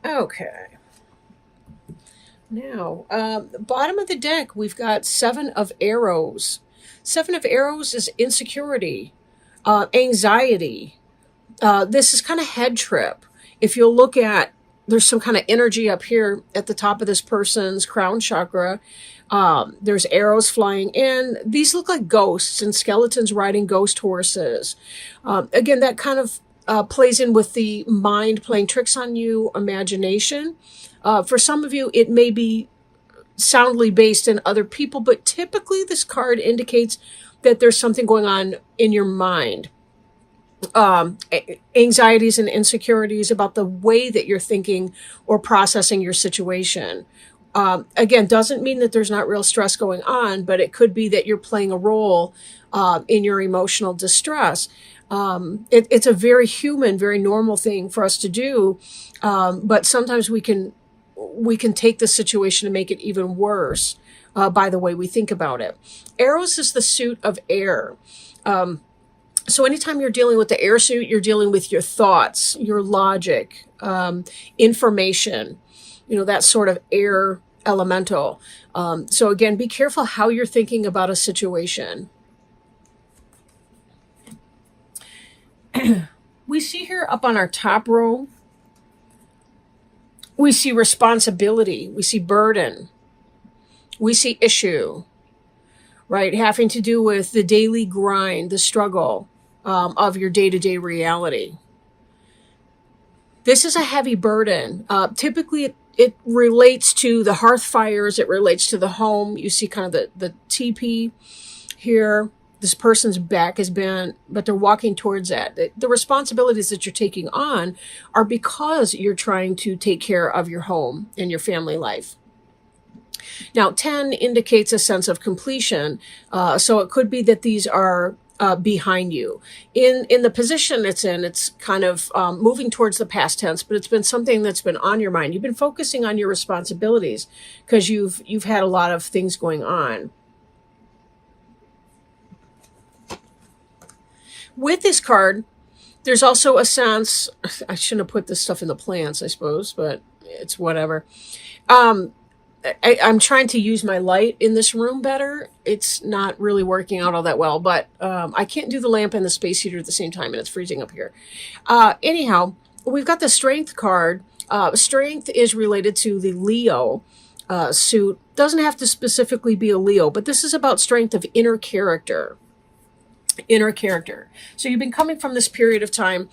Okay. Now, bottom of the deck, we've got Seven of Arrows. Seven of Arrows is insecurity, anxiety. This is kind of head trip. If you'll look at, there's some kind of energy up here at the top of this person's crown chakra. There's arrows flying in. These look like ghosts and skeletons riding ghost horses. Again, that kind of plays in with the mind playing tricks on you, imagination. For some of you, it may be soundly based in other people, but typically this card indicates that there's something going on in your mind. Anxieties and insecurities about the way that you're thinking or processing your situation. Again, doesn't mean that there's not real stress going on, but it could be that you're playing a role in your emotional distress. It's a very human, very normal thing for us to do, but sometimes we can take the situation and make it even worse by the way we think about it. Arrows is the suit of air. So anytime you're dealing with the air suit, you're dealing with your thoughts, your logic, information, that sort of air elemental. So again, be careful how you're thinking about a situation. We see here up on our top row, we see responsibility, we see burden, we see issue, right? Having to do with the daily grind, the struggle of your day-to-day reality. This is a heavy burden. Typically, it relates to the hearth fires. It relates to the home. You see kind of the teepee here. This person's back is bent, but they're walking towards that. The responsibilities that you're taking on are because you're trying to take care of your home and your family life. Now, 10 indicates a sense of completion. So it could be that these are behind you. In the position it's in, it's kind of moving towards the past tense, but it's been something that's been on your mind. You've been focusing on your responsibilities because you've had a lot of things going on. With this card, there's also a sense, I shouldn't have put this stuff in the plants, I suppose, but it's whatever. I'm trying to use my light in this room better. It's not really working out all that well, but I can't do the lamp and the space heater at the same time, and it's freezing up here. Anyhow, we've got the Strength card. Strength is related to the Leo suit. Doesn't have to specifically be a Leo, but this is about strength of inner character. Inner character. So you've been coming from this period of time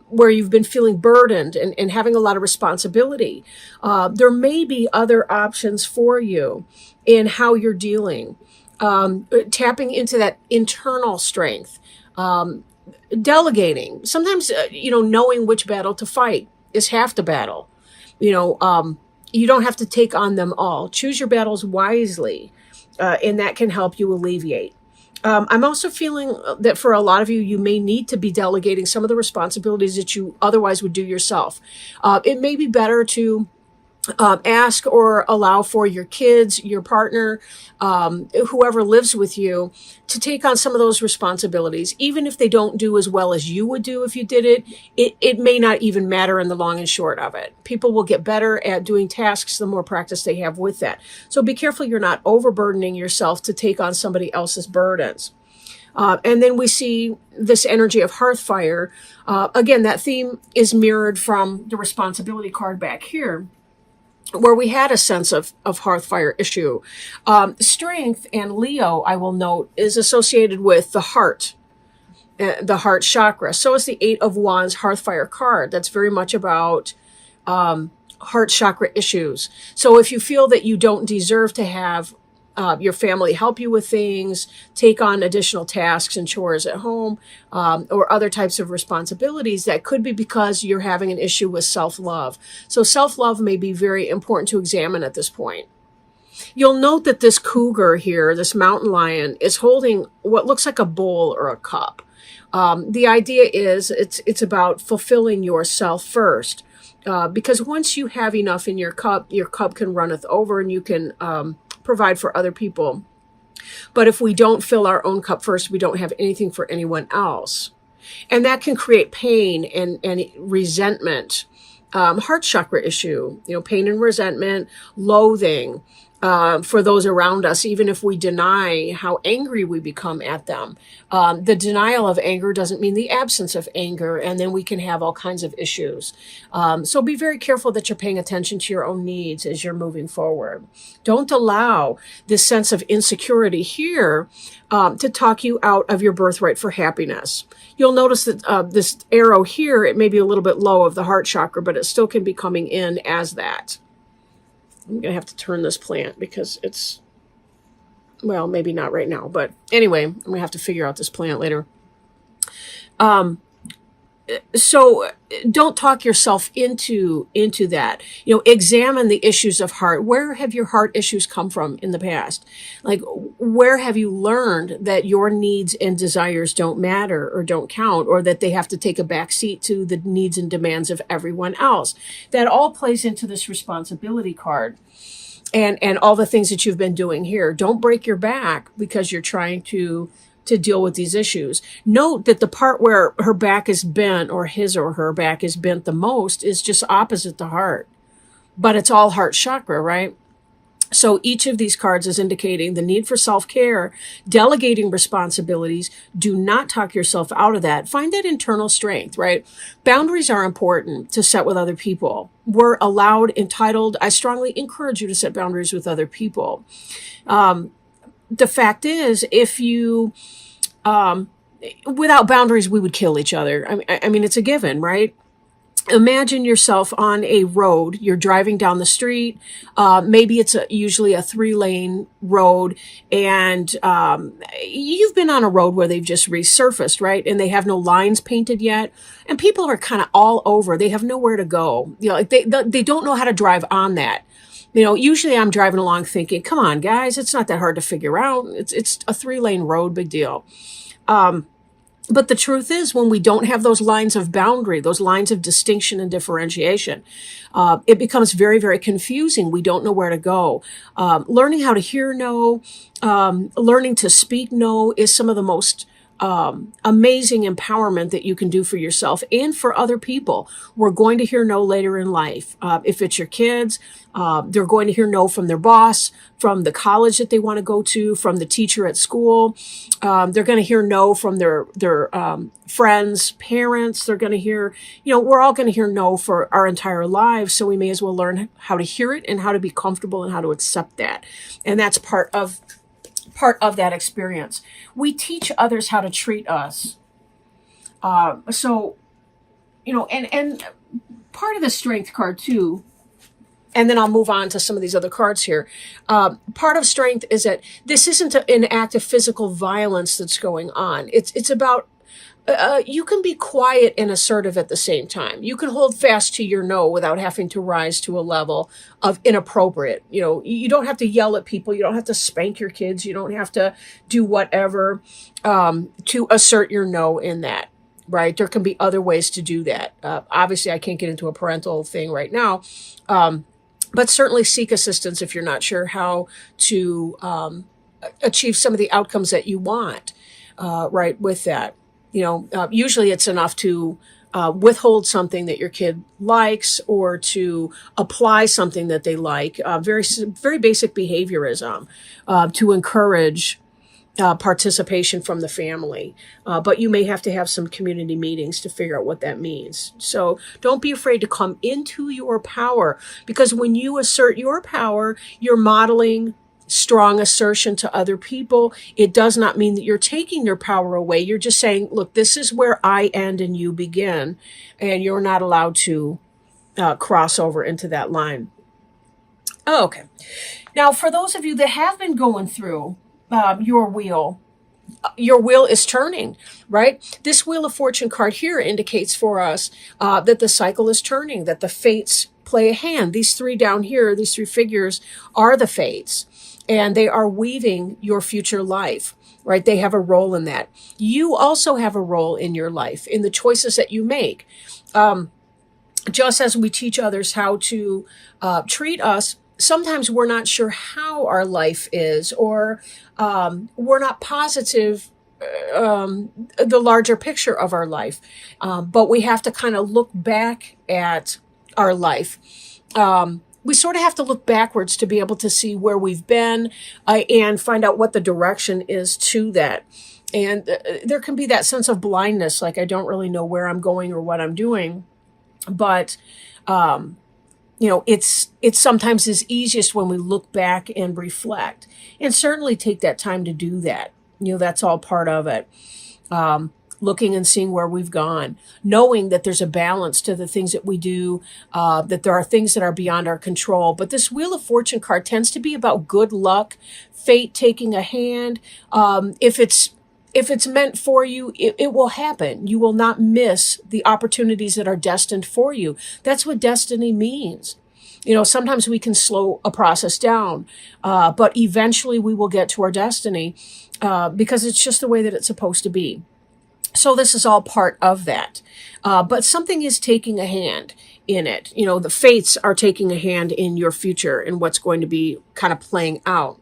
where you've been feeling burdened and having a lot of responsibility. There may be other options for you in how you're dealing. Tapping into that internal strength. Delegating. Sometimes, knowing which battle to fight is half the battle. You don't have to take on them all. Choose your battles wisely, and that can help you alleviate. I'm also feeling that for a lot of you, you may need to be delegating some of the responsibilities that you otherwise would do yourself. It may be better to ask or allow for your kids, your partner, whoever lives with you, to take on some of those responsibilities. Even if they don't do as well as you would do if you did it, it may not even matter in the long and short of it. People will get better at doing tasks the more practice they have with that. So be careful you're not overburdening yourself to take on somebody else's burdens. And then we see this energy of hearth fire. Again, that theme is mirrored from the responsibility card back here, where we had a sense of hearth fire issue. Strength and Leo, I will note, is associated with the heart chakra. So is the Eight of Wands hearth fire card. That's very much about heart chakra issues. So if you feel that you don't deserve to have your family help you with things, take on additional tasks and chores at home, or other types of responsibilities, that could be because you're having an issue with self-love. So self-love may be very important to examine at this point. You'll note that this cougar here, this mountain lion, is holding what looks like a bowl or a cup. The idea is it's about fulfilling yourself first. Because once you have enough in your cup can runneth over, and you can provide for other people. But if we don't fill our own cup first, we don't have anything for anyone else. And that can create pain and resentment heart chakra issue, pain and resentment, loathing, for those around us, even if we deny how angry we become at them. The denial of anger doesn't mean the absence of anger, and then we can have all kinds of issues. So be very careful that you're paying attention to your own needs as you're moving forward. Don't allow this sense of insecurity here to talk you out of your birthright for happiness. You'll notice that this arrow here, it may be a little bit low of the heart chakra, but it still can be coming in as that. I'm going to have to turn this plant because it's, well, maybe not right now. But anyway, I'm going to have to figure out this plant later. So don't talk yourself into that. Examine the issues of heart. Where have your heart issues come from in the past? Like, where have you learned that your needs and desires don't matter or don't count, or that they have to take a back seat to the needs and demands of everyone else? That all plays into this responsibility card. And all the things that you've been doing here. Don't break your back because you're trying to deal with these issues. Note that the part where her back is bent, or his or her back is bent the most, is just opposite the heart. But it's all heart chakra, right? So each of these cards is indicating the need for self-care, delegating responsibilities. Do not talk yourself out of that. Find that internal strength, right? Boundaries are important to set with other people. We're allowed, entitled. I strongly encourage you to set boundaries with other people. The fact is, if you, without boundaries, we would kill each other. I mean, it's a given, right? Imagine yourself on a road. You're driving down the street. Maybe it's usually a 3-lane road, and you've been on a road where they've just resurfaced, right? And they have no lines painted yet, and people are kind of all over. They have nowhere to go. Like they don't know how to drive on that. Usually I'm driving along thinking, come on, guys, it's not that hard to figure out. It's a 3-lane road, big deal. But the truth is, when we don't have those lines of boundary, those lines of distinction and differentiation, it becomes very, very confusing. We don't know where to go. Learning how to hear no, learning to speak no is some of the most amazing empowerment that you can do for yourself and for other people. We're going to hear no later in life. If it's your kids, they're going to hear no from their boss, from the college that they want to go to, from the teacher at school. They're going to hear no from their friends, parents. They're going to hear, we're all going to hear no for our entire lives. So we may as well learn how to hear it and how to be comfortable and how to accept that. And that's part of that experience. We teach others how to treat us. And part of the strength card too, and then I'll move on to some of these other cards here. Part of strength is that this isn't an act of physical violence that's going on. It's about, you can be quiet and assertive at the same time. You can hold fast to your no without having to rise to a level of inappropriate. You don't have to yell at people. You don't have to spank your kids. You don't have to do whatever to assert your no in that, right? There can be other ways to do that. Obviously, I can't get into a parental thing right now, but certainly seek assistance if you're not sure how to achieve some of the outcomes that you want, right, with that. Usually it's enough to withhold something that your kid likes, or to apply something that they like. Very, very basic behaviorism to encourage participation from the family. But you may have to have some community meetings to figure out what that means. So don't be afraid to come into your power, because when you assert your power, you're modeling strong assertion to other people. It does not mean that you're taking their power away. You're just saying, look, this is where I end and you begin, and you're not allowed to cross over into that line. Oh, okay. Now, for those of you that have been going through your wheel is turning, right? This Wheel of Fortune card here indicates for us that the cycle is turning, that the fates play a hand. These 3 down here, these 3 figures are the fates. And they are weaving your future life, right? They have a role in that. You also have a role in your life, in the choices that you make. Just as we teach others how to treat us, sometimes we're not sure how our life is, or we're not positive the larger picture of our life. But we have to kind of look back at our life. We sort of have to look backwards to be able to see where we've been and find out what the direction is to that. And there can be that sense of blindness, like I don't really know where I'm going or what I'm doing. But it's sometimes is easiest when we look back and reflect, and certainly take that time to do that. That's all part of it. Looking and seeing where we've gone, knowing that there's a balance to the things that we do, that there are things that are beyond our control. But this Wheel of Fortune card tends to be about good luck, fate taking a hand. If it's meant for you, it will happen. You will not miss the opportunities that are destined for you. That's what destiny means. Sometimes we can slow a process down, but eventually we will get to our destiny because it's just the way that it's supposed to be. So this is all part of that. But something is taking a hand in it. The fates are taking a hand in your future and what's going to be kind of playing out.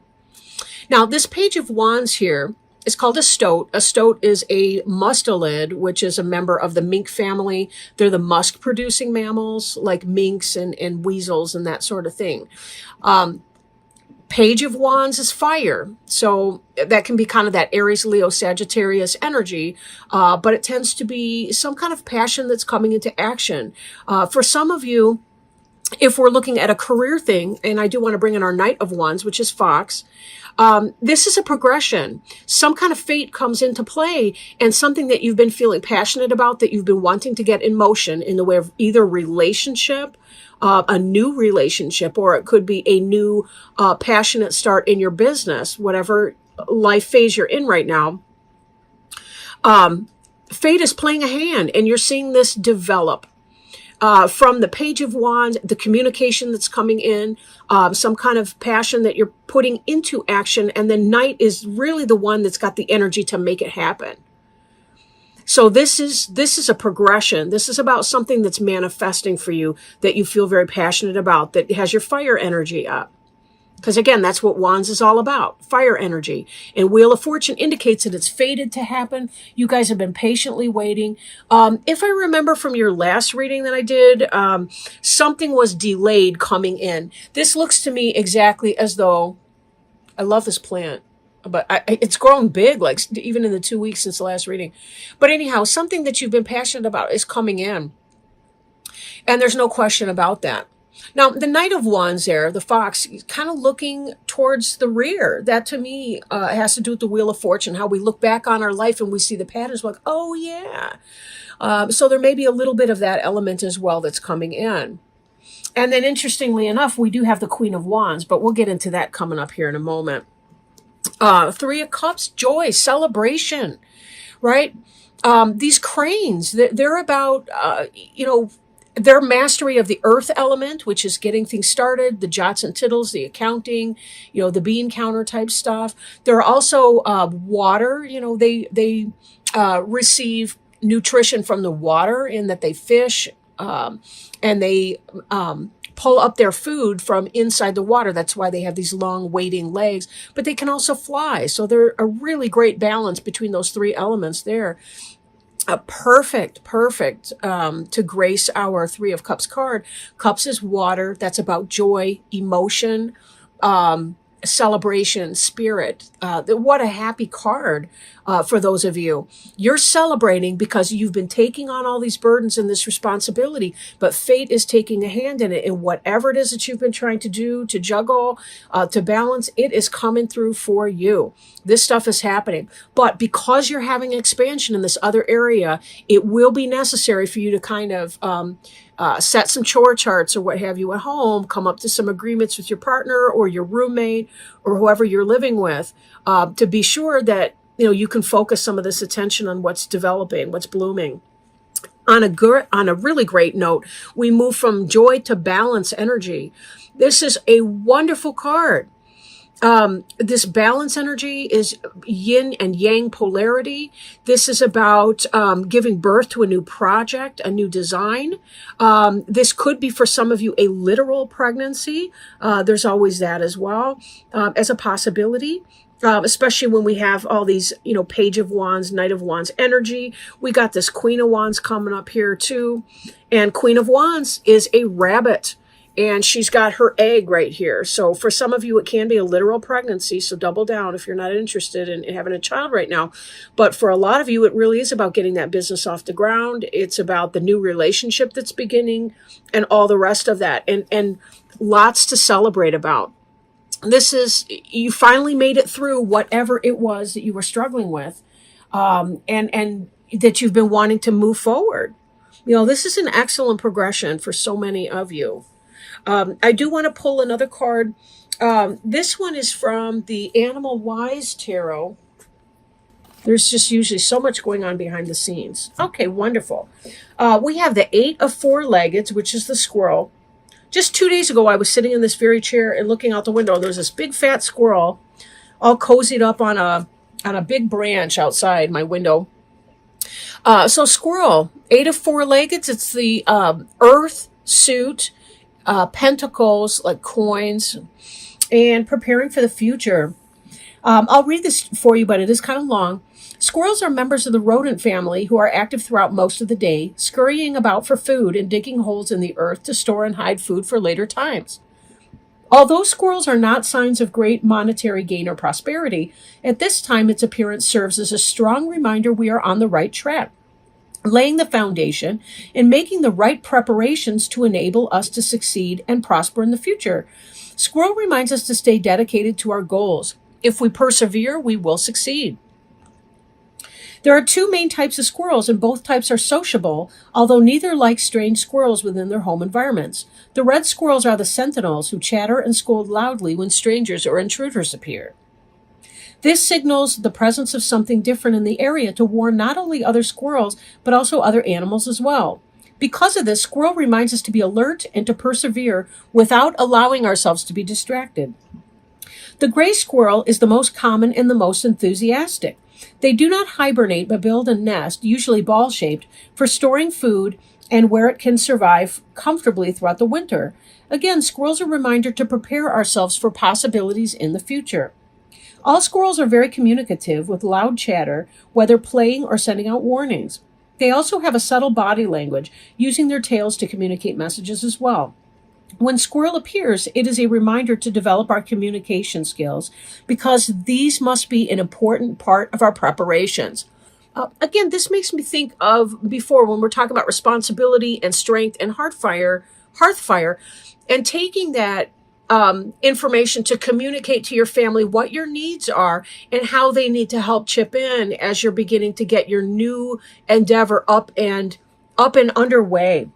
Now, this Page of Wands here is called a stoat. A stoat is a mustelid, which is a member of the mink family. They're the musk-producing mammals, like minks and weasels and that sort of thing. Page of Wands is fire. So that can be kind of that Aries, Leo, Sagittarius energy. But it tends to be some kind of passion that's coming into action. For some of you, if we're looking at a career thing, and I do want to bring in our Knight of Wands, which is Fox, this is a progression. Some kind of fate comes into play, and something that you've been feeling passionate about, that you've been wanting to get in motion in the way of either relationship, a new relationship, or it could be a new passionate start in your business, whatever life phase you're in right now. Fate is playing a hand, and you're seeing this develop. From the Page of Wands, the communication that's coming in, some kind of passion that you're putting into action, and then Knight is really the one that's got the energy to make it happen. So this is a progression. This is about something that's manifesting for you, that you feel very passionate about, that has your fire energy up. Because again, that's what Wands is all about, fire energy. And Wheel of Fortune indicates that it's fated to happen. You guys have been patiently waiting. If I remember from your last reading that I did, something was delayed coming in. This looks to me exactly as though, I love this plant, but it's grown big, like even in the 2 weeks since the last reading. But anyhow, something that you've been passionate about is coming in. And there's no question about that. Now, the Knight of Wands there, the fox, kind of looking towards the rear. That to me has to do with the Wheel of Fortune, how we look back on our life and we see the patterns like, oh yeah. So there may be a little bit of that element as well that's coming in. And then interestingly enough, we do have the Queen of Wands, but we'll get into that coming up here in a moment. Three of Cups, joy, celebration, right? These cranes, they're about, their mastery of the earth element, which is getting things started, the jots and tittles, the accounting, the bean counter type stuff. There are also water, they receive nutrition from the water in that they fish and they pull up their food from inside the water. That's why they have these long wading legs, but they can also fly. So they're a really great balance between those three elements there. Perfect to grace our Three of Cups card. Cups is water. That's about joy, emotion, celebration, spirit. What a happy card for those of you. You're celebrating because you've been taking on all these burdens and this responsibility, but fate is taking a hand in it. And whatever it is that you've been trying to do, to juggle, to balance, it is coming through for you. This stuff is happening. But because you're having expansion in this other area, it will be necessary for you to kind of set some chore charts or what have you at home, come up to some agreements with your partner or your roommate or whoever you're living with, to be sure that you can focus some of this attention on what's developing, what's blooming. On a really great note, we move from joy to balance energy. This is a wonderful card. This balance energy is yin and yang polarity. This is about giving birth to a new project, a new design. This could be for some of you a literal pregnancy. There's always that as well as a possibility. Especially when we have all these, Page of Wands, Knight of Wands energy. We got this Queen of Wands coming up here too. And Queen of Wands is a rabbit. And she's got her egg right here. So for some of you, it can be a literal pregnancy. So double down if you're not interested in having a child right now. But for a lot of you, it really is about getting that business off the ground. It's about the new relationship that's beginning and all the rest of that. And lots to celebrate about. This is, you finally made it through whatever it was that you were struggling with, and that you've been wanting to move forward. This is an excellent progression for so many of you. I do want to pull another card. This one is from the Animal Wise Tarot. There's just usually so much going on behind the scenes. Okay, wonderful. We have the 8 of 4-leggeds, which is the squirrel. Just 2 days ago, I was sitting in this very chair and looking out the window. There was this big fat squirrel all cozied up on a big branch outside my window. So squirrel, 8 of 4-leggeds. It's the earth suit, pentacles, like coins, and preparing for the future. I'll read this for you, but it is kind of long. Squirrels are members of the rodent family who are active throughout most of the day, scurrying about for food and digging holes in the earth to store and hide food for later times. Although squirrels are not signs of great monetary gain or prosperity, at this time its appearance serves as a strong reminder we are on the right track, laying the foundation and making the right preparations to enable us to succeed and prosper in the future. Squirrel reminds us to stay dedicated to our goals. If we persevere, we will succeed. There are 2 main types of squirrels, and both types are sociable, although neither like strange squirrels within their home environments. The red squirrels are the sentinels who chatter and scold loudly when strangers or intruders appear. This signals the presence of something different in the area to warn not only other squirrels, but also other animals as well. Because of this, squirrel reminds us to be alert and to persevere without allowing ourselves to be distracted. The gray squirrel is the most common and the most enthusiastic. They do not hibernate but build a nest, usually ball-shaped, for storing food and where it can survive comfortably throughout the winter. Again, squirrels are a reminder to prepare ourselves for possibilities in the future. All squirrels are very communicative with loud chatter, whether playing or sending out warnings. They also have a subtle body language, using their tails to communicate messages as well. When squirrel appears, it is a reminder to develop our communication skills because these must be an important part of our preparations. Again, this makes me think of before when we're talking about responsibility and strength and hearthfire, and taking that information to communicate to your family what your needs are and how they need to help chip in as you're beginning to get your new endeavor up and underway.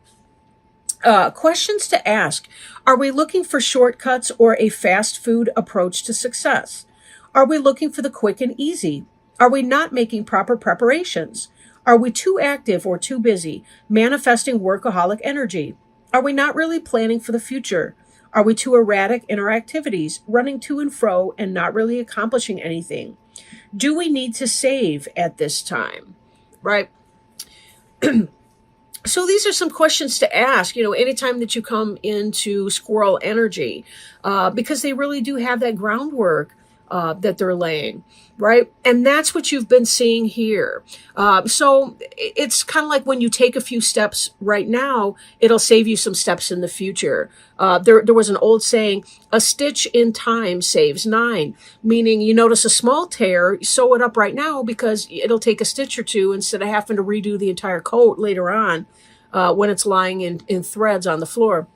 Questions to ask. Are we looking for shortcuts or a fast food approach to success? Are we looking for the quick and easy? Are we not making proper preparations? Are we too active or too busy, manifesting workaholic energy? Are we not really planning for the future? Are we too erratic in our activities, running to and fro and not really accomplishing anything? Do we need to save at this time? Right? So these are some questions to ask, anytime that you come into squirrel energy, because they really do have that groundwork that they're laying, right? And that's what you've been seeing here. So it's kind of like when you take a few steps right now, it'll save you some steps in the future. There was an old saying, a stitch in time saves 9, meaning you notice a small tear, sew it up right now because it'll take a stitch or 2 instead of having to redo the entire coat later on when it's lying in threads on the floor.